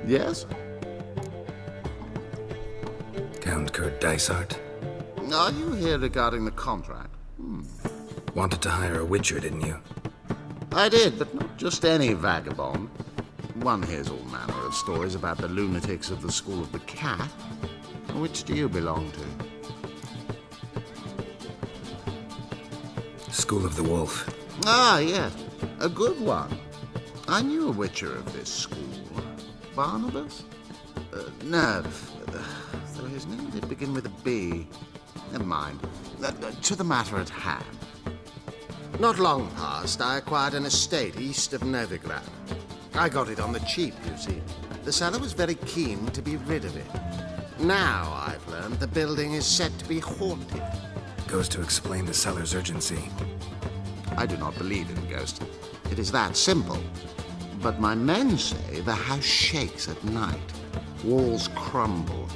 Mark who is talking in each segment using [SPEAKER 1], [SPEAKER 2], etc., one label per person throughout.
[SPEAKER 1] Yes?
[SPEAKER 2] Count Kurt Dysart?
[SPEAKER 1] Are you here regarding the contract?
[SPEAKER 2] Wanted to hire a witcher, didn't you?
[SPEAKER 1] I did, but not just any vagabond. One hears all manner of stories about the lunatics of the School of the Cat. Which do you belong to?
[SPEAKER 2] School of the Wolf.
[SPEAKER 1] Ah, yes. A good one. I knew a witcher of this school. Barnabas? No. Though his name did begin with a B. Never mind. To the matter at hand. Not long past, I acquired an estate east of Novigrad. I got it on the cheap, you see. The seller was very keen to be rid of it. Now, I've learned the building is said to be haunted.
[SPEAKER 2] Goes to explain the seller's urgency.
[SPEAKER 1] I do not believe in ghosts. It is that simple. But my men say the house shakes at night. Walls crumble.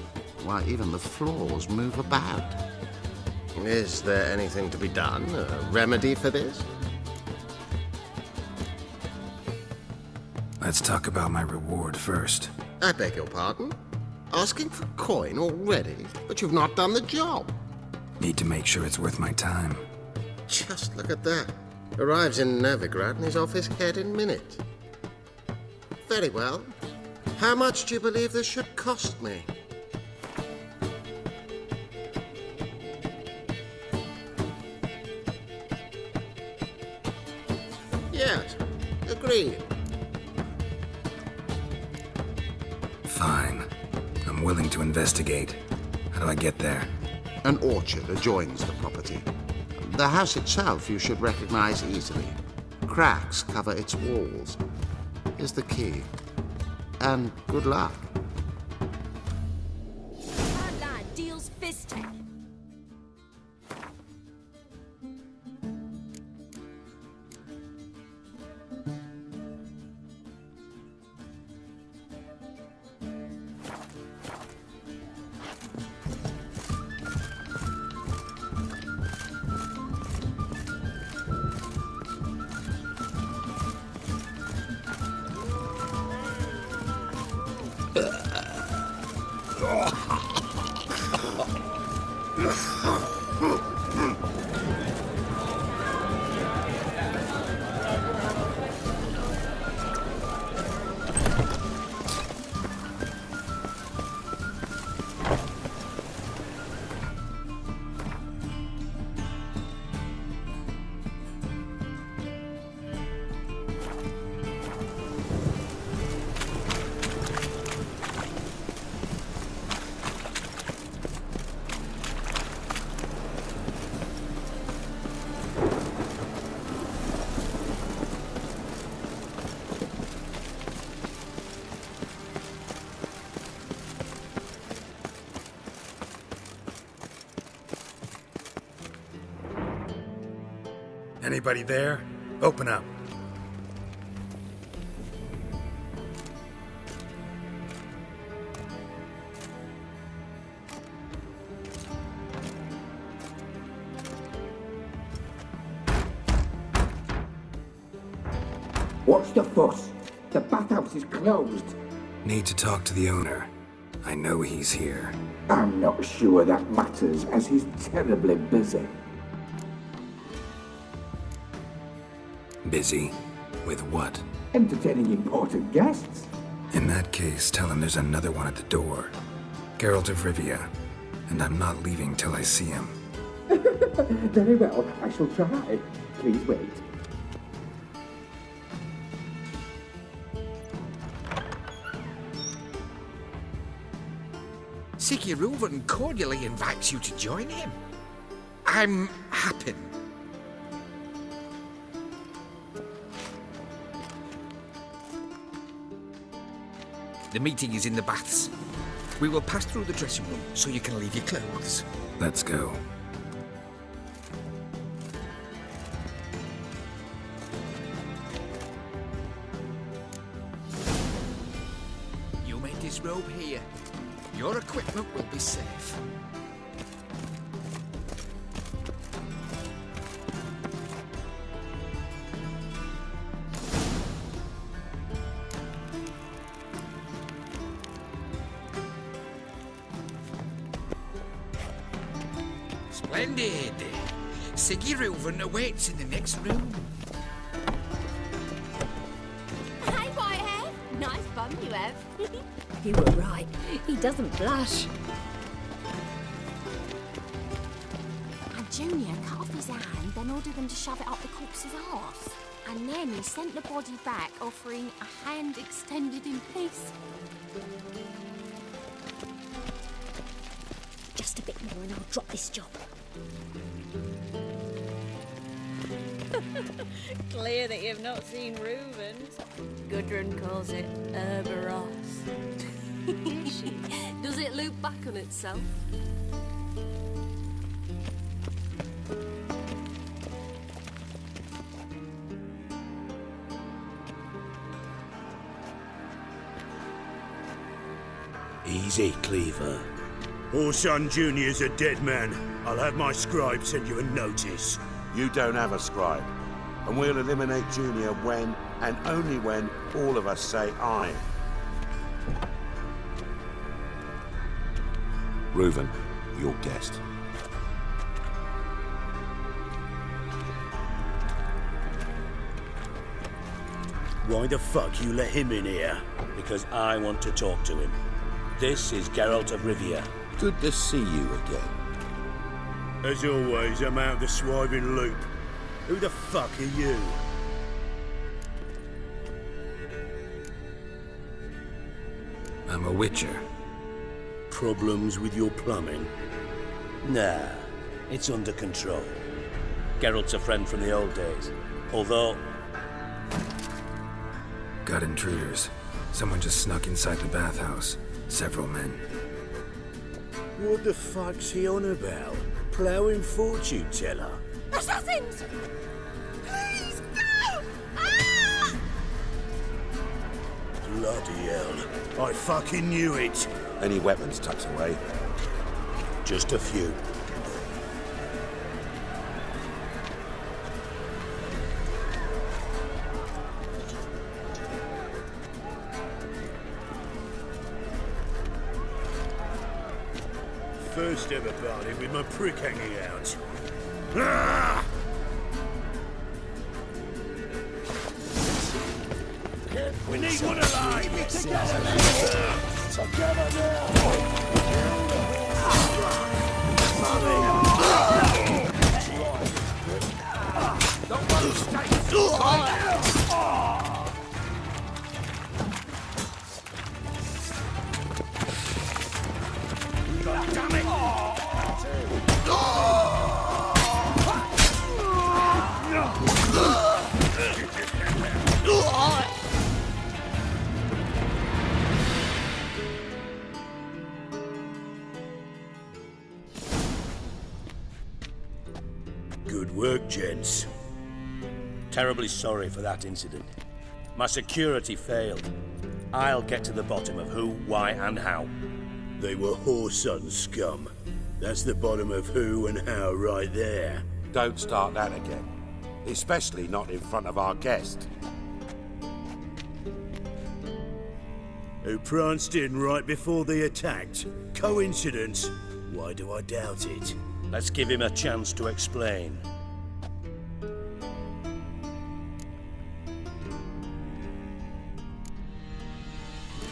[SPEAKER 1] Why, even the floors move about. Is there anything to be done? A remedy for this?
[SPEAKER 2] Let's talk about my reward first.
[SPEAKER 1] I beg your pardon? Asking for coin already? But you've not done the job.
[SPEAKER 2] Need to make sure it's worth my time.
[SPEAKER 1] Just look at that. Arrives in Novigrad and he's off his head in minutes. Very well. How much do you believe this should cost me? Yes, agreed.
[SPEAKER 2] Fine. I'm willing to investigate. How do I get there?
[SPEAKER 1] An orchard adjoins the property. The house itself you should recognize easily. Cracks cover its walls. Here's the key. And good luck.
[SPEAKER 3] Hardline deals fist tech.
[SPEAKER 2] Anybody there? Open up.
[SPEAKER 4] What's the fuss? The bathhouse is closed.
[SPEAKER 2] Need to talk to the owner. I know he's here.
[SPEAKER 4] I'm not sure that matters, as he's terribly busy.
[SPEAKER 2] Busy? With what?
[SPEAKER 4] Entertaining important guests.
[SPEAKER 2] In that case, tell him there's another one at the door. Geralt of Rivia. And I'm not leaving till I see him.
[SPEAKER 4] Very well, I shall try. Please wait.
[SPEAKER 5] Siki Reuven cordially invites you to join him. I'm happy. The meeting is in the baths. We will pass through the dressing room so you can leave your clothes.
[SPEAKER 2] Let's go.
[SPEAKER 5] You may disrobe here. Your equipment will be safe. Splendid. Siggy Reuven awaits in the next room.
[SPEAKER 3] Hey, Whitehair. Nice bum you have.
[SPEAKER 6] You were right. He doesn't blush.
[SPEAKER 3] And Junior cut off his hand, then ordered them to shove it up the corpse's arse. And then he sent the body back, offering a hand extended in peace.
[SPEAKER 6] Just a bit more and I'll drop this job.
[SPEAKER 7] Clear that you've not seen Reuven's. Gudrun calls it Herberos.
[SPEAKER 3] Does it loop back on itself?
[SPEAKER 8] Easy, Cleaver. Orson Jr.'s a dead man. I'll have my scribe send you a notice.
[SPEAKER 9] You don't have a scribe. And we'll eliminate Junior when, and only when, all of us say aye. Reuven, your guest.
[SPEAKER 8] Why the fuck you let him in here? Because I want to talk to him. This is Geralt of Rivia.
[SPEAKER 9] Good to see you again.
[SPEAKER 8] As always, I'm out of the swiving loop. Who the fuck are you?
[SPEAKER 2] I'm a witcher.
[SPEAKER 8] Problems with your plumbing? Nah, it's under control. Geralt's a friend from the old days. Although...
[SPEAKER 2] Got intruders. Someone just snuck inside the bathhouse. Several men.
[SPEAKER 8] What the fuck's he on about? Ploughing fortune teller?
[SPEAKER 3] Assassins! Please, no! Ah!
[SPEAKER 8] Bloody hell. I fucking knew it.
[SPEAKER 9] Any weapons tucked away?
[SPEAKER 8] Just a few. First ever party with my prick hanging out. Ah! We need one alive! Together Damn it! Good work, gents. Terribly sorry for that incident. My security failed. I'll get to the bottom of who, why, and how. They were whoreson scum. That's the bottom of who and how right there.
[SPEAKER 9] Don't start that again. Especially not in front of our guest.
[SPEAKER 8] Who pranced in right before they attacked. Coincidence? Why do I doubt it? Let's give him a chance to explain.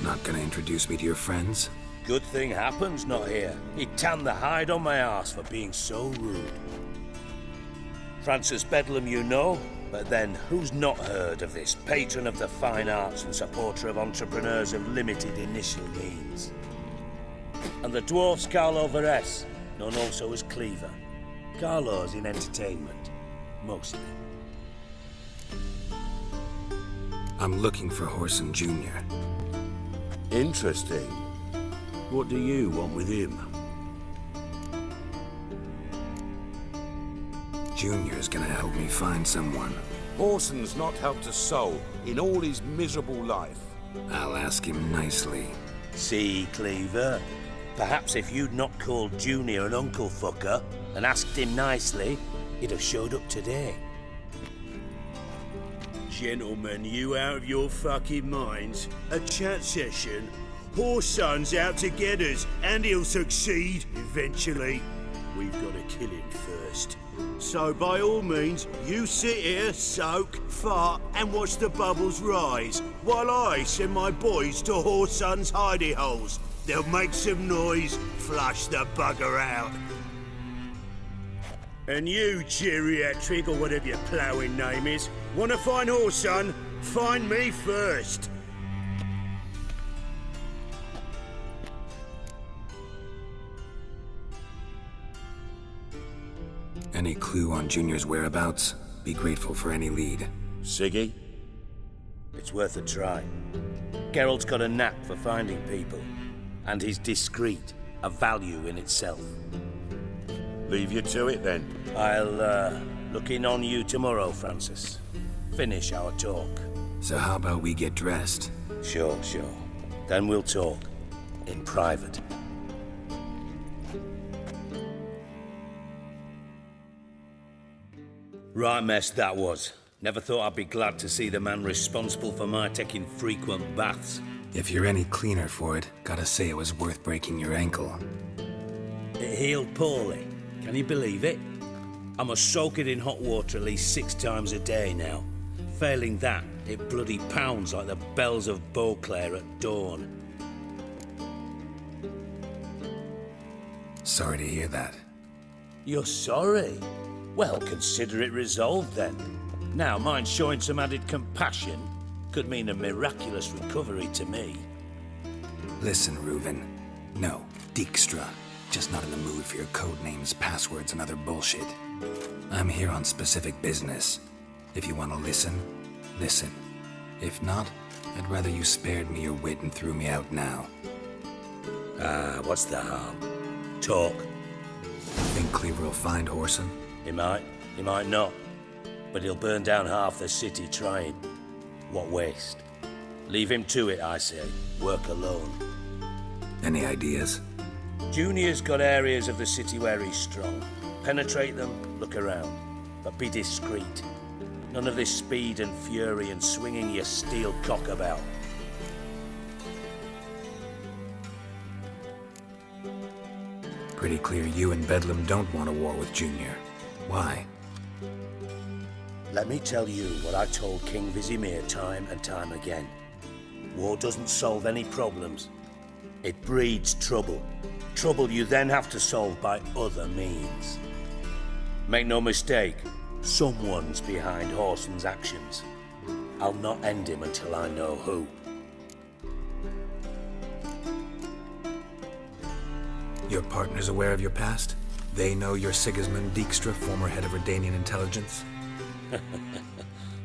[SPEAKER 2] Not gonna introduce me to your friends?
[SPEAKER 8] Good thing Happen's not here. He'd tan the hide on my arse for being so rude. Francis Bedlam you know, but then who's not heard of this patron of the fine arts and supporter of entrepreneurs of limited initial means? And the dwarf's Carlo Veres, known also as Cleaver. Carlo's in entertainment, mostly.
[SPEAKER 2] I'm looking for Whoreson Jr.
[SPEAKER 9] Interesting.
[SPEAKER 8] What do you want with him?
[SPEAKER 2] Junior's gonna help me find someone.
[SPEAKER 9] Whoreson's not helped a soul in all his miserable life.
[SPEAKER 2] I'll ask him nicely.
[SPEAKER 8] See, Cleaver? Perhaps if you'd not called Junior an uncle fucker and asked him nicely, he'd have showed up today. Gentlemen, you out of your fucking minds? A chat session? Whoreson's out to get us, and he'll succeed, eventually. we've got to kill him first. So by all means, you sit here, soak, fart, and watch the bubbles rise, while I send my boys to Whoreson's hidey holes. They'll make some noise, flush the bugger out. And you, geriatric, or whatever your ploughing name is, want to find Whoreson? Find me first.
[SPEAKER 2] Any clue on Junior's whereabouts? Be grateful for any lead.
[SPEAKER 8] Siggy? It's worth a try. Geralt's got a knack for finding people. And he's discreet, a value in itself.
[SPEAKER 9] Leave you to it, then.
[SPEAKER 8] I'll, look in on you tomorrow, Francis. Finish our talk.
[SPEAKER 2] So how about we get dressed?
[SPEAKER 8] Sure. Then we'll talk. In private. Right mess that was. Never thought I'd be glad to see the man responsible for my taking frequent baths.
[SPEAKER 2] If you're any cleaner for it, gotta say it was worth breaking your ankle.
[SPEAKER 8] It healed poorly. Can you believe it? I must soak it in hot water at least 6 times a day now. Failing that, it bloody pounds like the bells of Beauclair at dawn.
[SPEAKER 2] Sorry to hear that.
[SPEAKER 8] You're sorry? Well, consider it resolved then. Now, mind showing some added compassion could mean a miraculous recovery to me.
[SPEAKER 2] Listen, Reuven. No, Dijkstra. Just not in the mood for your code names, passwords, and other bullshit. I'm here on specific business. If you want to listen, listen. If not, I'd rather you spared me your wit and threw me out now.
[SPEAKER 8] What's the harm? Talk.
[SPEAKER 2] Think Cleaver will find Whoreson?
[SPEAKER 8] He might not. But he'll burn down half the city trying. What waste? Leave him to it, I say. Work alone.
[SPEAKER 2] Any ideas?
[SPEAKER 8] Junior's got areas of the city where he's strong. Penetrate them, look around. But be discreet. None of this speed and fury and swinging your steel cock about.
[SPEAKER 2] Pretty clear you and Bedlam don't want a war with Junior. Why?
[SPEAKER 8] Let me tell you what I told King Vizimir time and time again. War doesn't solve any problems. It breeds trouble. Trouble you then have to solve by other means. Make no mistake, someone's behind Whoreson's actions. I'll not end him until I know who.
[SPEAKER 2] Your partner's aware of your past? They know you're Sigismund Dijkstra, former head of Redanian intelligence?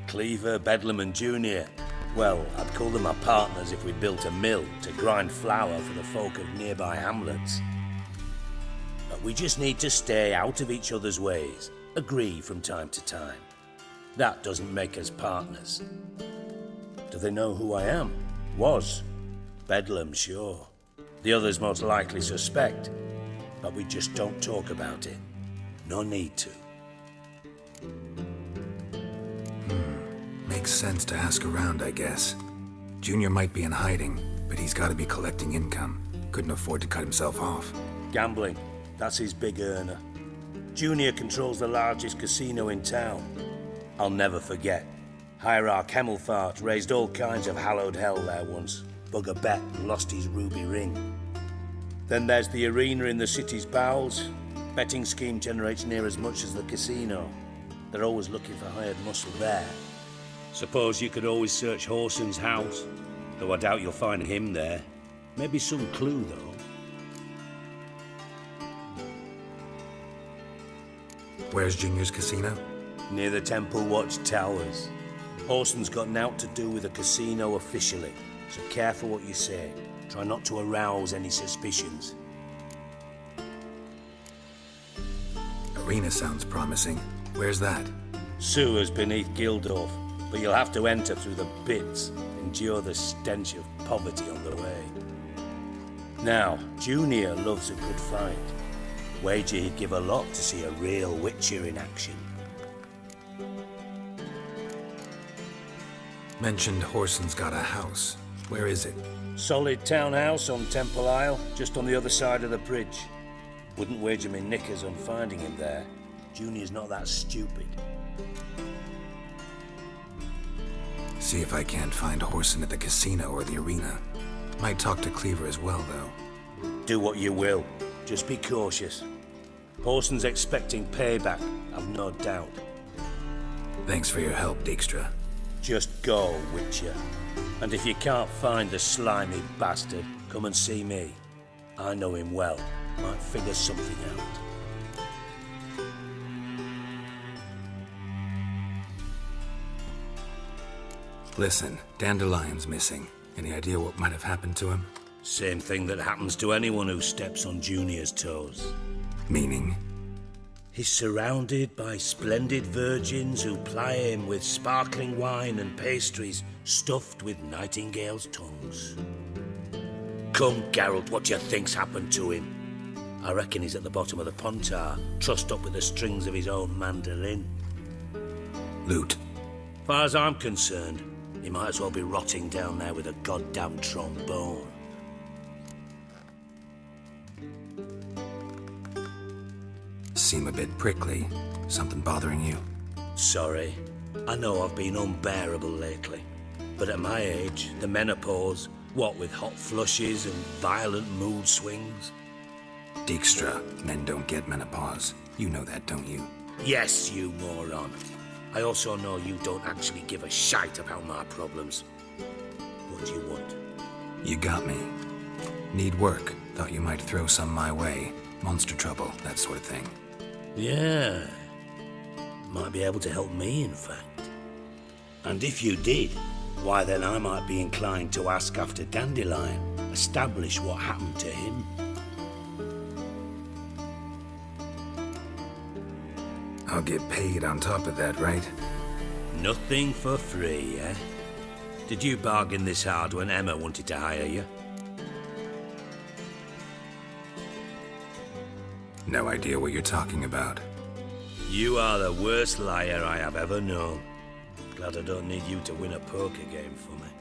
[SPEAKER 8] Cleaver, Bedlam and Junior. Well, I'd call them my partners if we built a mill to grind flour for the folk of nearby hamlets. But we just need to stay out of each other's ways, agree from time to time. That doesn't make us partners. Do they know who I am? Was. Bedlam, sure. The others most likely suspect, but we just don't talk about it. No need to.
[SPEAKER 2] Makes sense to ask around, I guess. Junior might be in hiding, but he's got to be collecting income. Couldn't afford to cut himself off.
[SPEAKER 8] Gambling. That's his big earner. Junior controls the largest casino in town. I'll never forget. Hierarch Hemmelfart raised all kinds of hallowed hell there once. Bugger bet and lost his ruby ring. Then there's the arena in the city's bowels. Betting scheme generates near as much as the casino. They're always looking for hired muscle there. Suppose you could always search Whoreson's house, though I doubt you'll find him there. Maybe some clue, though.
[SPEAKER 2] Where's Junior's casino?
[SPEAKER 8] Near the Temple Watch Towers. Whoreson's got naught to do with the casino officially, so careful what you say. Try not to arouse any suspicions.
[SPEAKER 2] Arena sounds promising. Where's that?
[SPEAKER 8] Sewers beneath Gildorf, but you'll have to enter through the pits, endure the stench of poverty on the way. Now, Junior loves a good fight. Wager he'd give a lot to see a real Witcher in action.
[SPEAKER 2] Mentioned Whoreson's got a house. Where is it?
[SPEAKER 8] Solid townhouse on Temple Isle, just on the other side of the bridge. Wouldn't wager me knickers on finding him there. Junior's not that stupid.
[SPEAKER 2] See if I can't find Horson at the casino or the arena. Might talk to Cleaver as well, though.
[SPEAKER 8] Do what you will. Just be cautious. Horson's expecting payback, I've no doubt.
[SPEAKER 2] Thanks for your help, Dijkstra.
[SPEAKER 8] Just go, Witcher. And if you can't find the slimy bastard, come and see me. I know him well. Might figure something out.
[SPEAKER 2] Listen, Dandelion's missing. Any idea what might have happened to him?
[SPEAKER 8] Same thing that happens to anyone who steps on Junior's toes.
[SPEAKER 2] Meaning?
[SPEAKER 8] He's surrounded by splendid virgins who ply him with sparkling wine and pastries stuffed with nightingales' tongues. Come, Geralt, what do you think's happened to him? I reckon he's at the bottom of the Pontar, trussed up with the strings of his own mandolin.
[SPEAKER 2] Loot.
[SPEAKER 8] Far as I'm concerned, he might as well be rotting down there with a goddamn trombone.
[SPEAKER 2] Seem a bit prickly. Something bothering you?
[SPEAKER 8] Sorry. I know I've been unbearable lately. But at my age, the menopause, what with hot flushes and violent mood swings.
[SPEAKER 2] Dijkstra, men don't get menopause. You know that, don't you?
[SPEAKER 8] Yes, you moron. I also know you don't actually give a shite about my problems. What do you want?
[SPEAKER 2] You got me. Need work. Thought you might throw some my way. Monster trouble, that sort of thing.
[SPEAKER 8] Yeah. Might be able to help me, in fact. And if you did, why then I might be inclined to ask after Dandelion, establish what happened to him.
[SPEAKER 2] I'll get paid on top of that, right?
[SPEAKER 8] Nothing for free, eh? Did you bargain this hard when Emma wanted to hire you?
[SPEAKER 2] No idea what you're talking about.
[SPEAKER 8] You are the worst liar I have ever known. Glad I don't need you to win a poker game for me.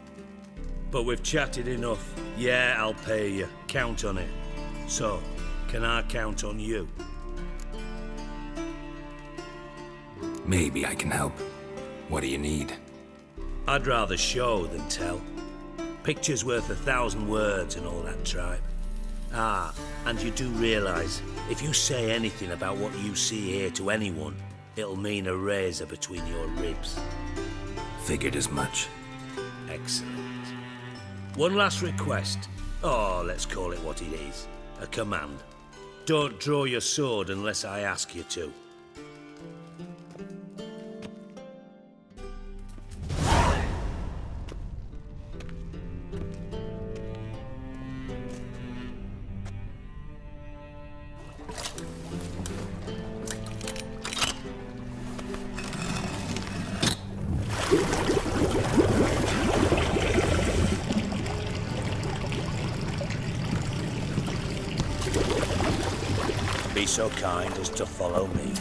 [SPEAKER 8] But we've chatted enough. Yeah, I'll pay you. Count on it. So, can I count on you?
[SPEAKER 2] Maybe I can help. What do you need?
[SPEAKER 8] I'd rather show than tell. Picture's worth 1,000 words and all that tripe. Ah, and you do realize, if you say anything about what you see here to anyone, it'll mean a razor between your ribs.
[SPEAKER 2] Figured as much.
[SPEAKER 8] Excellent. One last request. Oh, let's call it what it is. A command. Don't draw your sword unless I ask you to. Be so kind as to follow me.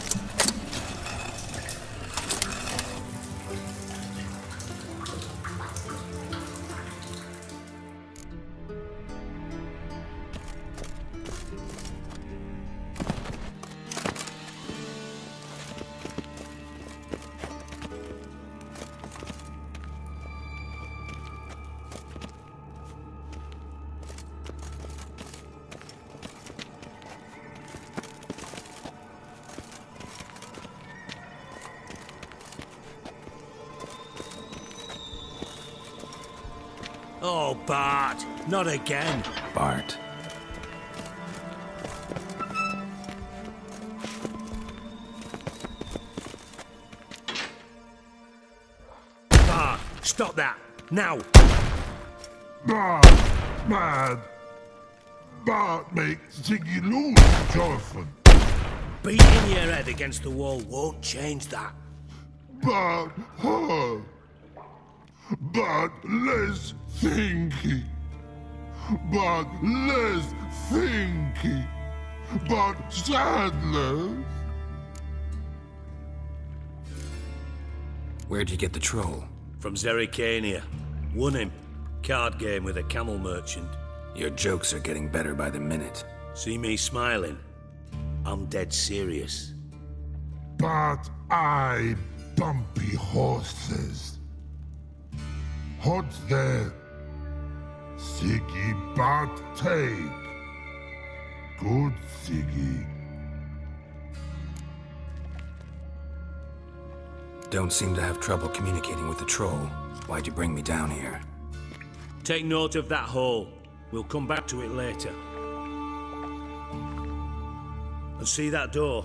[SPEAKER 8] Oh, Bart, not again.
[SPEAKER 2] Bart.
[SPEAKER 8] Bart, stop that, now.
[SPEAKER 10] Bart, mad. Bart makes Ziggy lose, Jonathan.
[SPEAKER 8] Beating your head against the wall won't change that.
[SPEAKER 10] Bart, her. But less thinky. But less thinky. But sadness.
[SPEAKER 2] Where'd you get the troll?
[SPEAKER 8] From Zerrikania. Won him. Card game with a camel merchant.
[SPEAKER 2] Your jokes are getting better by the minute.
[SPEAKER 8] See me smiling? I'm dead serious.
[SPEAKER 10] But I bumpy horses. Hot there. Siggy but take. Good Siggy.
[SPEAKER 2] Don't seem to have trouble communicating with the troll. Why'd you bring me down here?
[SPEAKER 8] Take note of that hole. We'll come back to it later. And see that door?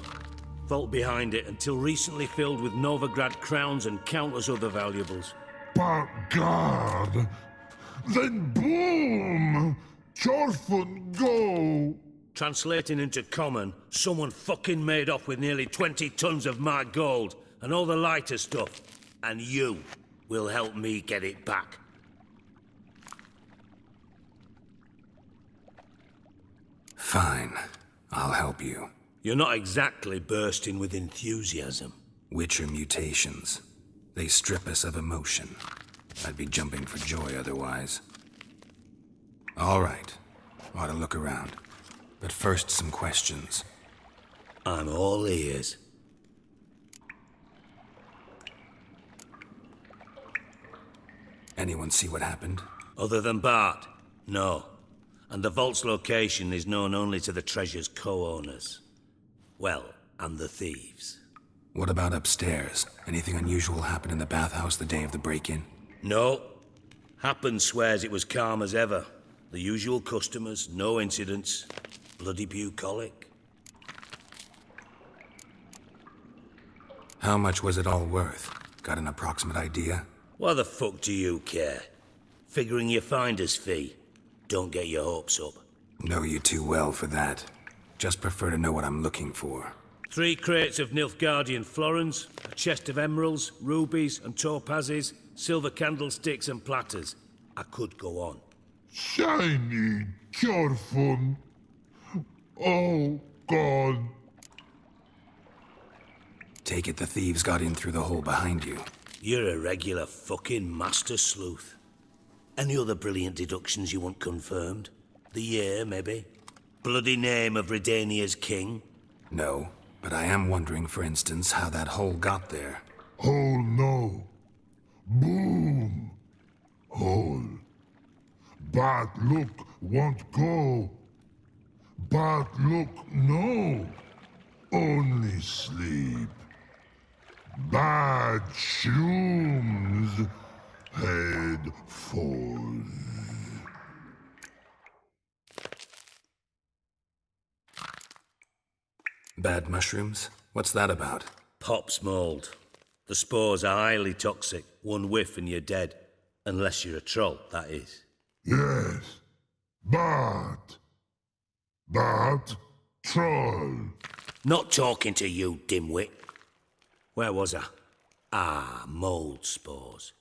[SPEAKER 8] Vault behind it, until recently filled with Novigrad crowns and countless other valuables.
[SPEAKER 10] But God! Then boom! Chorfun go!
[SPEAKER 8] Translating into common, someone fucking made off with nearly 20 tons of my gold, and all the lighter stuff. And you will help me get it back.
[SPEAKER 2] Fine. I'll help you.
[SPEAKER 8] You're not exactly bursting with enthusiasm.
[SPEAKER 2] Witcher mutations. They strip us of emotion. I'd be jumping for joy otherwise. All right. Ought to look around. But first, some questions.
[SPEAKER 8] I'm all ears.
[SPEAKER 2] Anyone see what happened?
[SPEAKER 8] Other than Bart? No. And the vault's location is known only to the treasure's co-owners. Well, and the thieves.
[SPEAKER 2] What about upstairs? Anything unusual happen in the bathhouse the day of the break-in?
[SPEAKER 8] No. Happen swears it was calm as ever. The usual customers, no incidents. Bloody bucolic.
[SPEAKER 2] How much was it all worth? Got an approximate idea?
[SPEAKER 8] Why the fuck do you care? Figuring your finder's fee. Don't get your hopes up.
[SPEAKER 2] Know you too well for that. Just prefer to know what I'm looking for.
[SPEAKER 8] 3 crates of Nilfgaardian florins, a chest of emeralds, rubies and topazes, silver candlesticks and platters. I could go on.
[SPEAKER 10] Shiny Chorfun. All gone.
[SPEAKER 2] Take it the thieves got in through the hole behind you.
[SPEAKER 8] You're a regular fucking master sleuth. Any other brilliant deductions you want confirmed? The year, maybe? Bloody name of Redania's king?
[SPEAKER 2] No, but I am wondering, for instance, how that hole got there.
[SPEAKER 10] Hole no. Boom. Hole. But look won't go. But look no. Only sleep. Bad shrooms. Head falls.
[SPEAKER 2] Bad mushrooms? What's that about?
[SPEAKER 8] Pop's mold. The spores are highly toxic. One whiff and you're dead. Unless you're a troll, that is.
[SPEAKER 10] Yes. But troll.
[SPEAKER 8] Not talking to you, dimwit. Where was I? Ah, mold spores.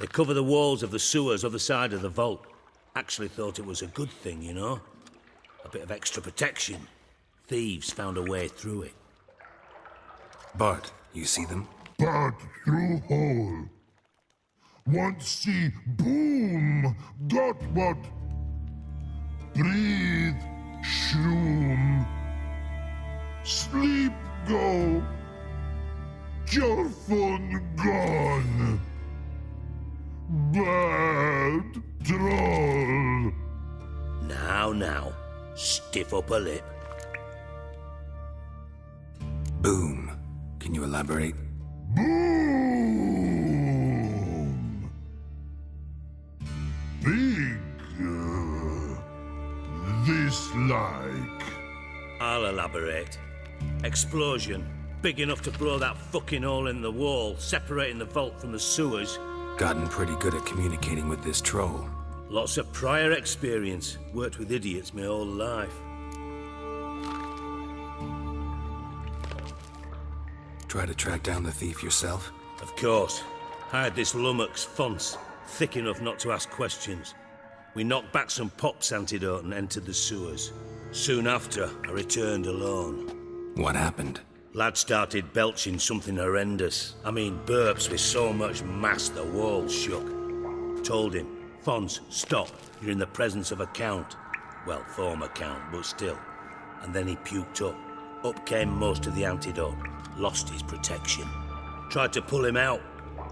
[SPEAKER 8] They cover the walls of the sewers other side of the vault. Actually thought it was a good thing, you know? A bit of extra protection. Thieves found a way through it.
[SPEAKER 2] Bart, you see them?
[SPEAKER 10] But through hole. Want see boom. Got what? Breathe. Shroom. Sleep go. Chorfun gone. Bad troll.
[SPEAKER 8] Now, stiff up a lip.
[SPEAKER 2] Boom. Can you elaborate?
[SPEAKER 10] Boom. Big. This like.
[SPEAKER 8] I'll elaborate. Explosion. Big enough to blow that fucking hole in the wall, separating the vault from the sewers.
[SPEAKER 2] Gotten pretty good at communicating with this troll.
[SPEAKER 8] Lots of prior experience. Worked with idiots my whole life.
[SPEAKER 2] Try to track down the thief yourself?
[SPEAKER 8] Of course. Hired this lummox, Fonce, thick enough not to ask questions. We knocked back some Pop's antidote and entered the sewers. Soon after, I returned alone.
[SPEAKER 2] What happened?
[SPEAKER 8] Lad started belching something horrendous. I mean, burps with so much mass the walls shook. Told him, Fonce, stop. You're in the presence of a count. Well, former count, but still. And then he puked up. Up came most of the antidote. Lost his protection. Tried to pull him out.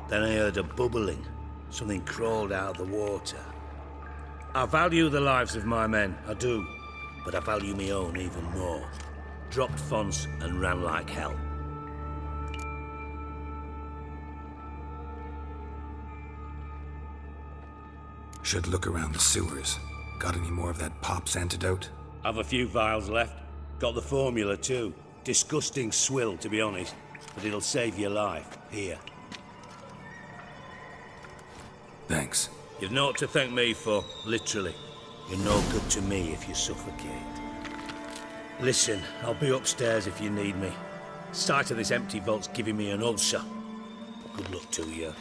[SPEAKER 8] Then I heard a bubbling. Something crawled out of the water. I value the lives of my men, I do. But I value my own even more. Dropped fonts and ran like hell.
[SPEAKER 2] Should look around the sewers. Got any more of that Pop's antidote?
[SPEAKER 8] I've a few vials left. Got the formula too. Disgusting swill, to be honest. But it'll save your life. Here.
[SPEAKER 2] Thanks.
[SPEAKER 8] You've naught to thank me for, literally. You're no good to me if you suffocate. Listen, I'll be upstairs if you need me. Sight of this empty vault's giving me an ulcer. Good luck to you.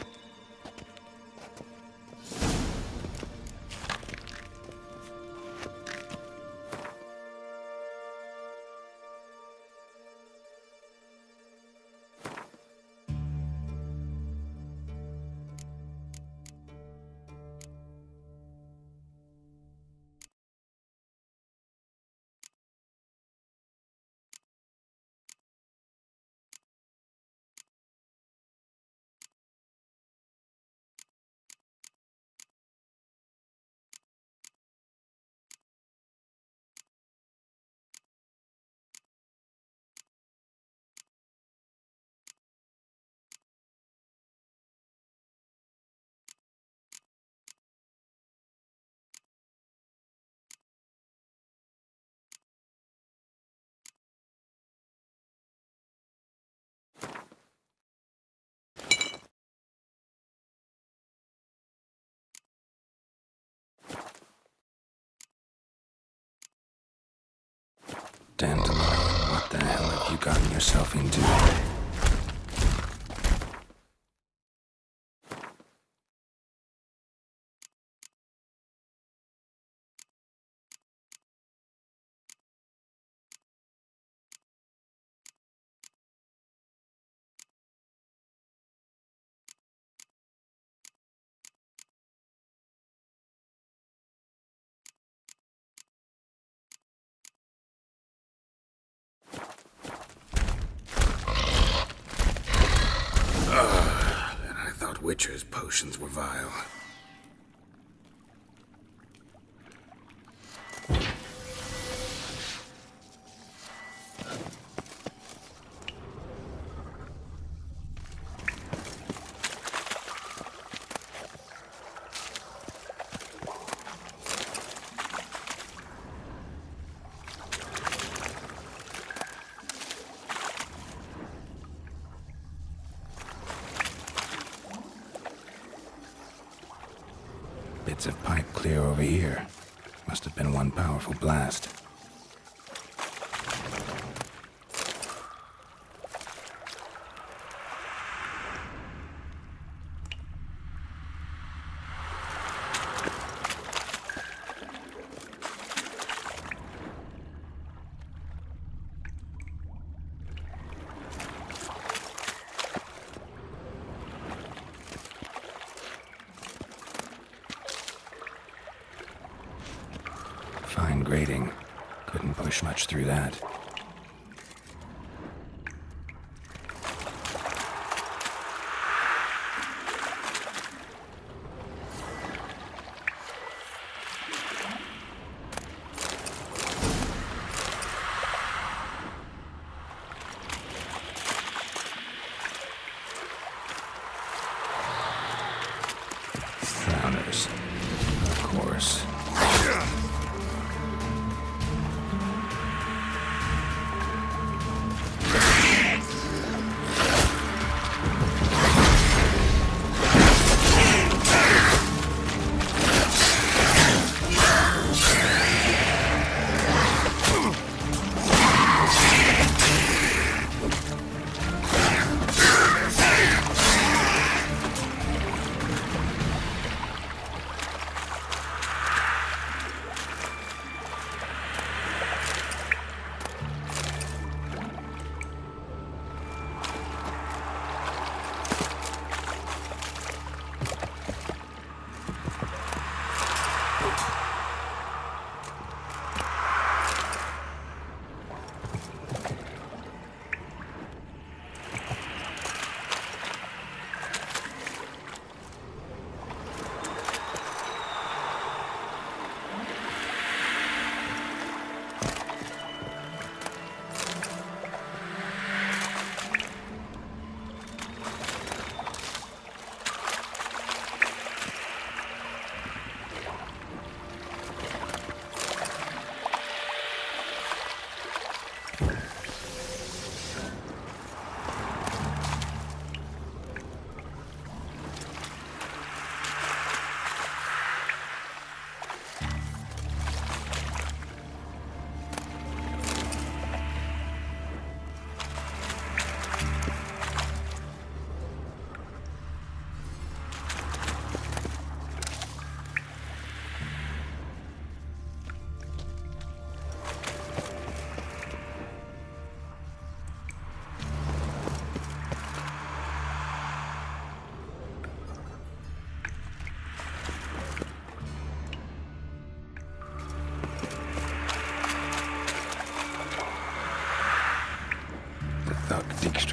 [SPEAKER 2] Dandelion, what the hell have you gotten yourself into? Witcher's potions were vile. Bits of pipe clear over here. Must have been one powerful blast. Fine grating. Couldn't push much through that. Frowners. Of course.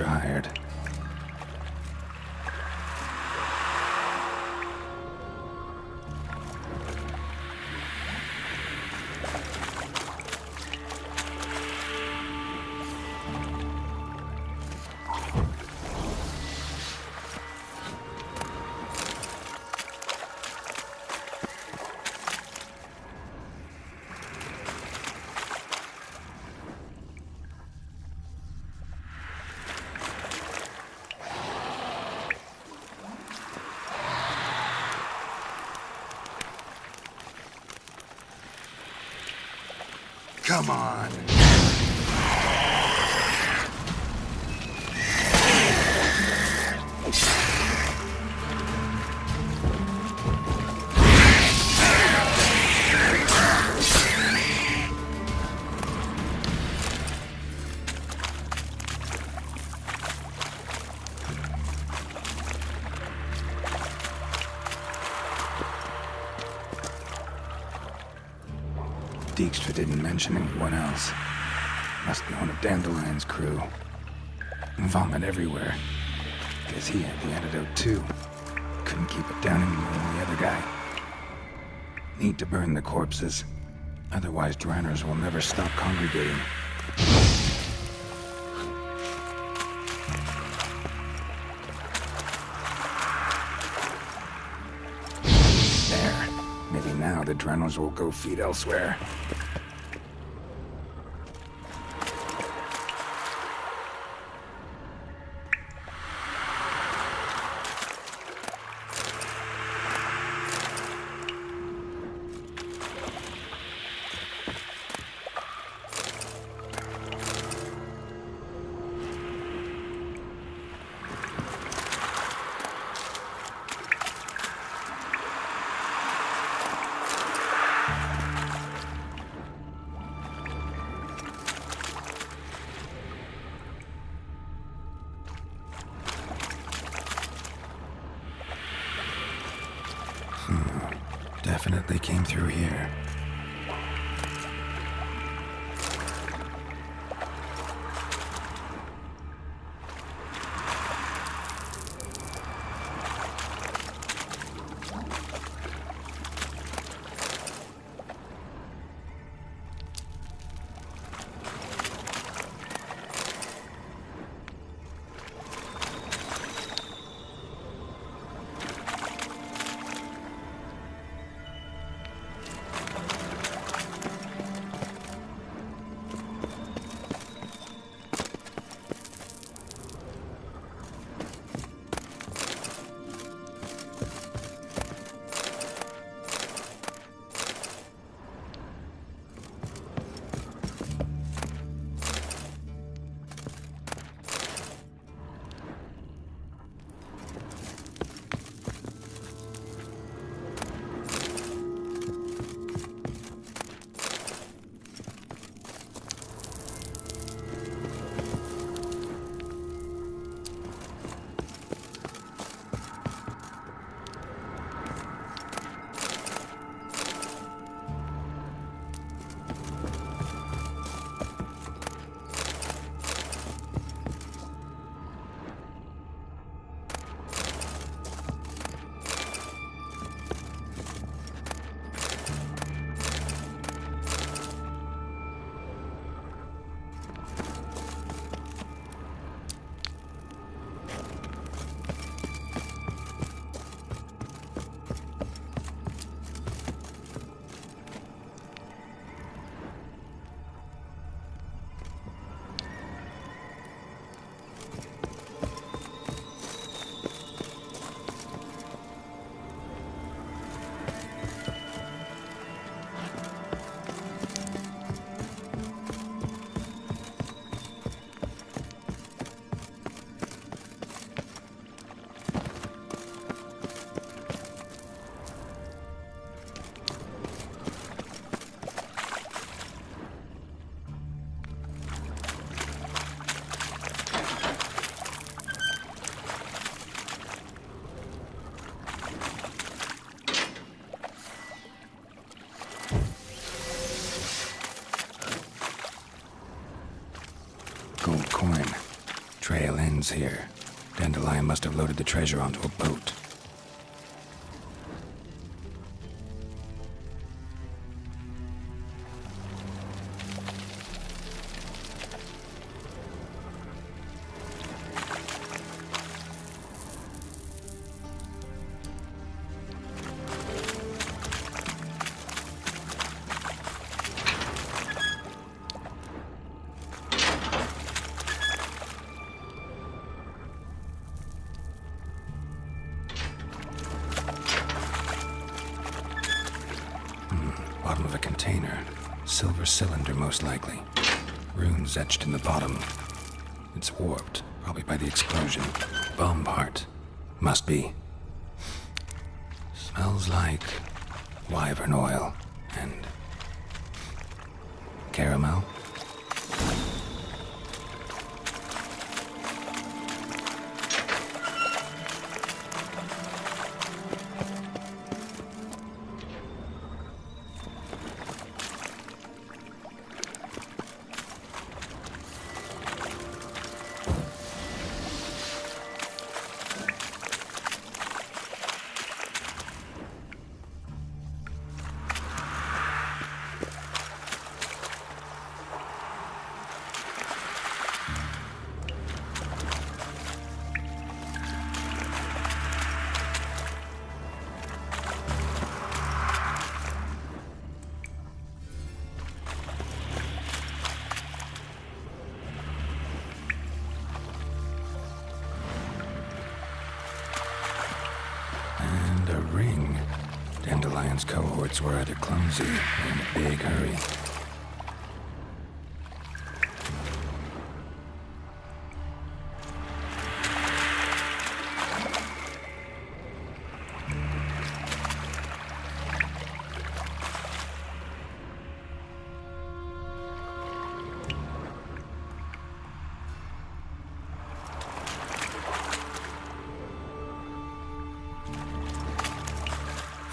[SPEAKER 2] Dijkstra hired. Come on. Dijkstra didn't mention anyone else. Must be one of Dandelion's crew. Vomit everywhere. Guess he had the antidote too. Couldn't keep it down any more than the other guy. Need to burn the corpses. Otherwise, Dranners will never stop congregating. There. Maybe now the Dranners will go feed elsewhere. Definitely came through here. ruins here. Dandelion must have loaded the treasure onto a boat. Bottom of a container. Silver cylinder, most likely. Runes etched in the bottom. It's warped, probably by the explosion. Bomb part. Must be. Smells like wyvern oil and caramel. Ring. Dandelion's cohorts were either clumsy or in a big hurry.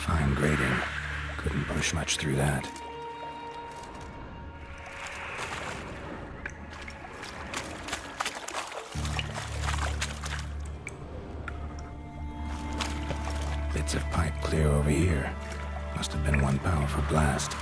[SPEAKER 2] Fine grating. Couldn't push much through that. Bits of pipe clear over here. Must have been one powerful blast.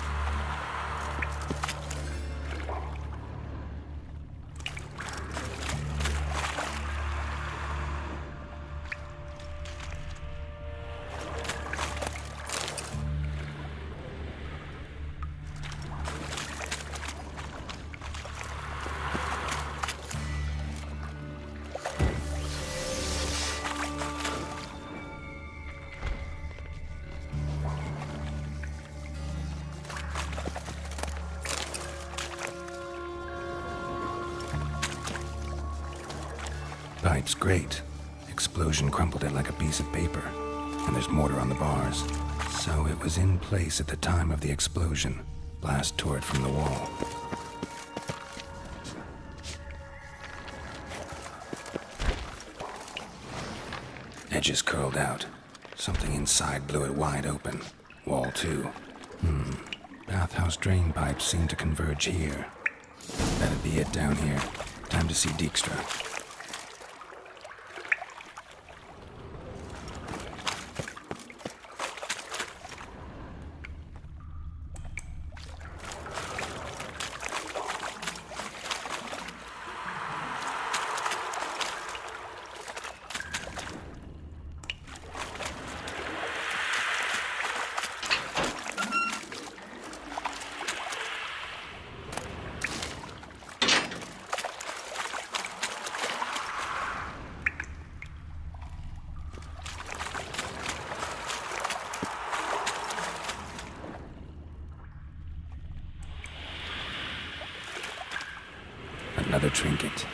[SPEAKER 2] Pipe's great. Explosion crumpled it like a piece of paper. And there's mortar on the bars. So it was in place at the time of the explosion. Blast tore it from the wall. Edges curled out. Something inside blew it wide open. Wall too. Bathhouse drain pipes seem to converge here. That'd be it down here. Time to see Dijkstra. Another trinket.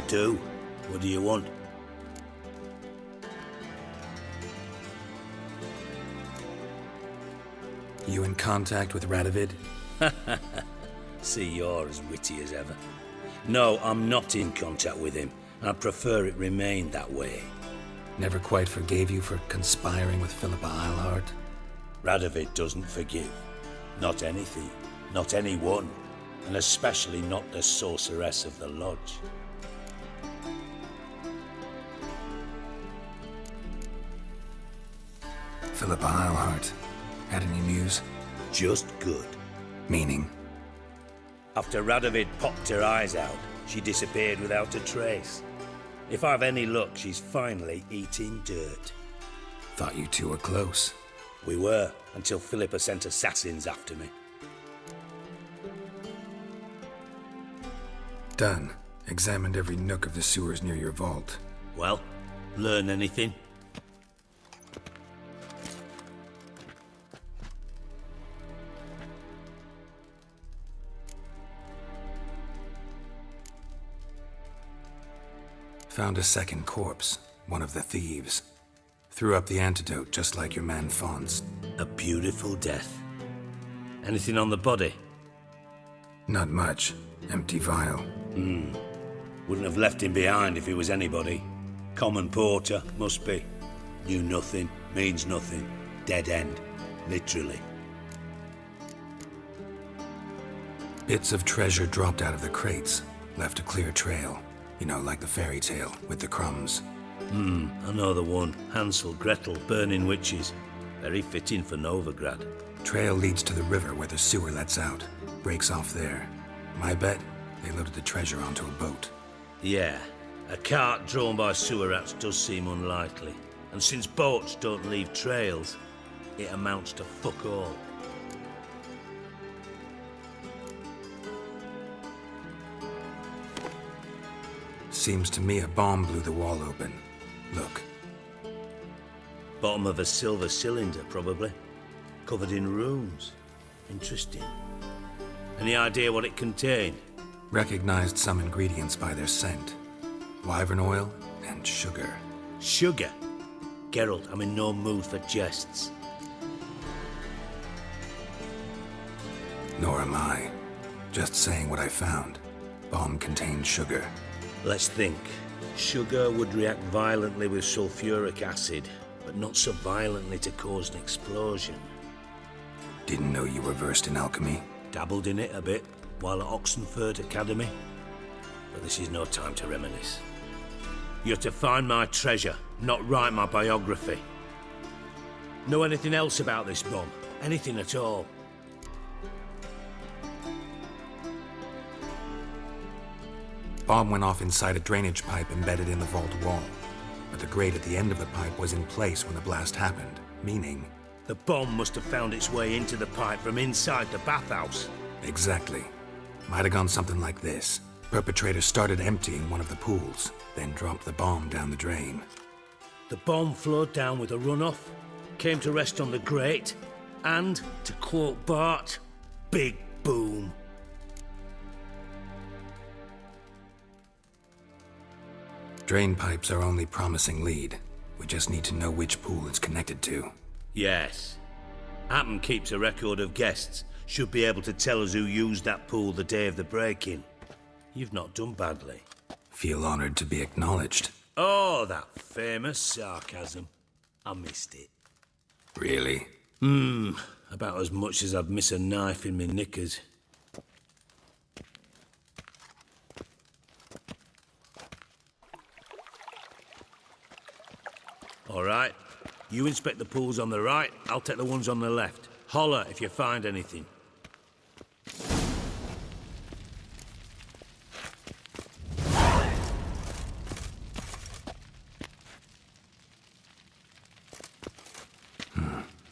[SPEAKER 8] do. What do you want?
[SPEAKER 2] You in contact with Radovid?
[SPEAKER 8] See, you're as witty as ever. No, I'm not in contact with him. I'd prefer it remained that way.
[SPEAKER 2] Never quite forgave you for conspiring with Philippa Eilhart?
[SPEAKER 8] Radovid doesn't forgive. Not anything. Not anyone. And especially not the sorceress of the Lodge.
[SPEAKER 2] Philippa Eilhart. Had any news?
[SPEAKER 8] Just good.
[SPEAKER 2] Meaning?
[SPEAKER 8] After Radovid popped her eyes out, she disappeared without a trace. If I've any luck, she's finally eating dirt.
[SPEAKER 2] Thought you two were close.
[SPEAKER 8] We were, until Philippa sent assassins after me.
[SPEAKER 2] Done. Examined every nook of the sewers near your vault.
[SPEAKER 8] Well, learn anything?
[SPEAKER 2] Found a second corpse, one of the thieves. Threw up the antidote just like your man Fonz.
[SPEAKER 8] A beautiful death. Anything on the body?
[SPEAKER 2] Not much. Empty vial.
[SPEAKER 8] Wouldn't have left him behind if he was anybody. Common porter, must be. Knew nothing, means nothing. Dead end. Literally.
[SPEAKER 2] Bits of treasure dropped out of the crates. Left a clear trail. You know, like the fairy tale, with the crumbs.
[SPEAKER 8] I know the one. Hansel, Gretel, burning witches. Very fitting for Novigrad.
[SPEAKER 2] Trail leads to the river where the sewer lets out. Breaks off there. My bet, they loaded the treasure onto a boat.
[SPEAKER 8] Yeah. A cart drawn by sewer rats does seem unlikely. And since boats don't leave trails, it amounts to fuck all.
[SPEAKER 2] Seems to me a bomb blew the wall open. Look.
[SPEAKER 8] Bottom of a silver cylinder, probably. Covered in runes. Interesting. Any idea what it contained?
[SPEAKER 2] Recognized some ingredients by their scent. Wyvern oil and sugar.
[SPEAKER 8] Sugar? Geralt, I'm in no mood for jests.
[SPEAKER 2] Nor am I. Just saying what I found. Bomb contained sugar.
[SPEAKER 8] Let's think. Sugar would react violently with sulfuric acid, but not so violently to cause an explosion.
[SPEAKER 2] Didn't know you were versed in alchemy.
[SPEAKER 8] Dabbled in it a bit, while at Oxenford Academy. But this is no time to reminisce. You're to find my treasure, not write my biography. Know anything else about this bomb? Anything at all?
[SPEAKER 2] Bomb went off inside a drainage pipe embedded in the vault wall. But the grate at the end of the pipe was in place when the blast happened, meaning...
[SPEAKER 8] The bomb must have found its way into the pipe from inside the bathhouse.
[SPEAKER 2] Exactly. Might have gone something like this. Perpetrator started emptying one of the pools, then dropped the bomb down the drain.
[SPEAKER 8] The bomb flowed down with a runoff, came to rest on the grate, and, to quote Bart, big boom.
[SPEAKER 2] Drain pipes are only promising lead. We just need to know which pool it's connected to.
[SPEAKER 8] Yes. Appen keeps a record of guests. Should be able to tell us who used that pool the day of the break-in. You've not done badly.
[SPEAKER 2] Feel honored to be acknowledged.
[SPEAKER 8] Oh, that famous sarcasm. I missed it.
[SPEAKER 2] Really?
[SPEAKER 8] About as much as I'd miss a knife in my knickers. All right. You inspect the pools on the right, I'll take the ones on the left. Holler if you find anything.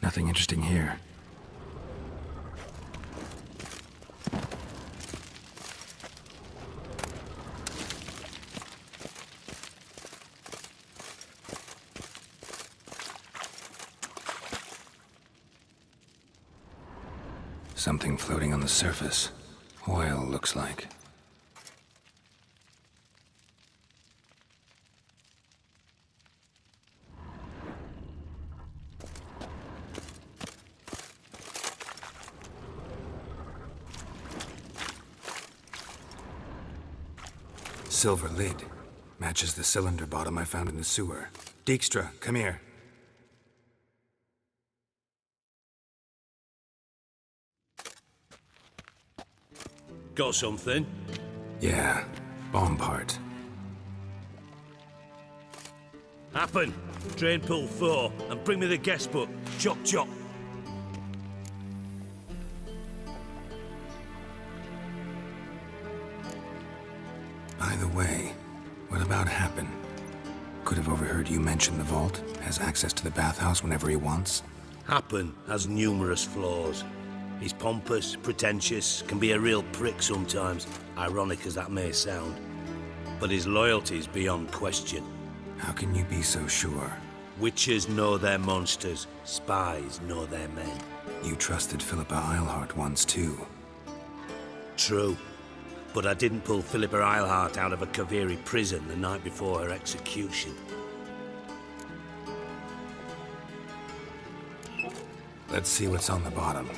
[SPEAKER 2] Nothing interesting here. Something floating on the surface. Oil, looks like. Silver lid. Matches the cylinder bottom I found in the sewer. Dijkstra, come here.
[SPEAKER 8] Got something?
[SPEAKER 2] Yeah, bomb part.
[SPEAKER 8] Happen. Drain pool 4, and bring me the guest book. Chop chop.
[SPEAKER 2] By the way, what about Happen? Could have overheard you mention the vault. Has access to the bathhouse whenever he wants.
[SPEAKER 8] Happen has numerous flaws. He's pompous, pretentious, can be a real prick sometimes, ironic as that may sound. But his loyalty is beyond question.
[SPEAKER 2] How can you be so sure?
[SPEAKER 8] Witches know their monsters, spies know their men.
[SPEAKER 2] You trusted Philippa Eilhart once too.
[SPEAKER 8] True. But I didn't pull Philippa Eilhart out of a Kaviri prison the night before her execution.
[SPEAKER 2] Let's see what's on the bottom.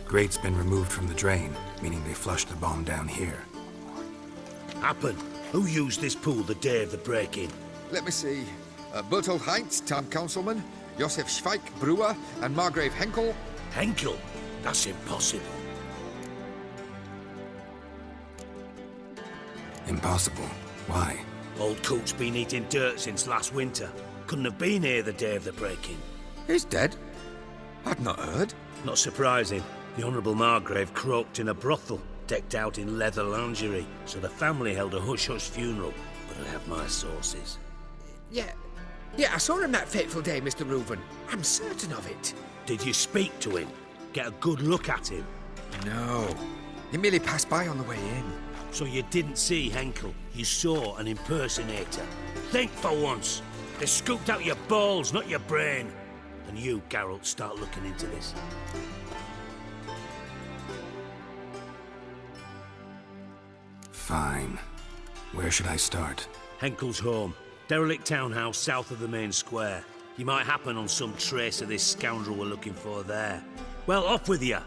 [SPEAKER 2] Grate's been removed from the drain, meaning they flushed the bomb down here.
[SPEAKER 8] Happen. Who used this pool the day of the break-in?
[SPEAKER 11] Let me see. Bertolt Heinz, town councilman, Josef Schweik, brewer, and Margrave Henkel.
[SPEAKER 8] Henkel? That's impossible.
[SPEAKER 2] Impossible? Why?
[SPEAKER 8] Old Coot's been eating dirt since last winter. Couldn't have been here the day of the break-in.
[SPEAKER 11] He's dead? I'd not heard.
[SPEAKER 8] Not surprising. The Honourable Margrave croaked in a brothel, decked out in leather lingerie, so the family held a hush-hush funeral, but I have my sources.
[SPEAKER 12] Yeah, I saw him that fateful day, Mr. Reuven. I'm certain of it.
[SPEAKER 8] Did you speak to him? Get a good look at him?
[SPEAKER 12] No. He merely passed by on the way in.
[SPEAKER 8] So you didn't see Henkel, you saw an impersonator. Think for once. They scooped out your balls, not your brain. And you, Geralt, start looking into this.
[SPEAKER 2] Fine. Where should I start?
[SPEAKER 8] Henkel's home. Derelict townhouse south of the main square. You might happen on some trace of this scoundrel we're looking for there. Well, off with you.